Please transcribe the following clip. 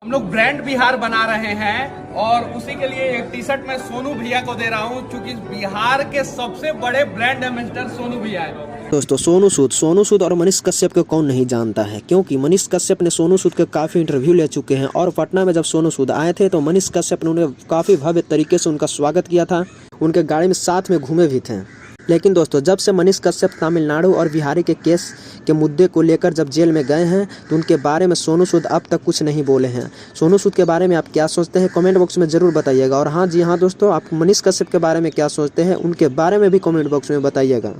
हम लोग ब्रांड बिहार बना रहे हैं और उसी के लिए एक टी शर्ट मैं सोनू भैया को दे रहा हूं, क्योंकि बिहार के सबसे बड़े ब्रांड एम्बेसडर सोनू भैया है। दोस्तों सोनू सूद और मनीष कश्यप को कौन नहीं जानता है, क्योंकि मनीष कश्यप ने सोनू सूद के काफ़ी इंटरव्यू ले चुके हैं। और पटना में जब सोनू सूद आए थे तो मनीष कश्यप ने उन्हें काफ़ी भव्य तरीके से उनका स्वागत किया था, उनके गाड़ी में साथ में घूमे भी थे। लेकिन दोस्तों जब से मनीष कश्यप तमिलनाडु और बिहारी के केस के मुद्दे को लेकर जब जेल में गए हैं तो उनके बारे में सोनू सूद अब तक कुछ नहीं बोले हैं। सोनू सूद के बारे में आप क्या सोचते हैं कमेंट बॉक्स में ज़रूर बताइएगा। और हाँ जी हाँ दोस्तों, आप मनीष कश्यप के बारे में क्या सोचते हैं उनके बारे में भी कमेंट बॉक्स में बताइएगा।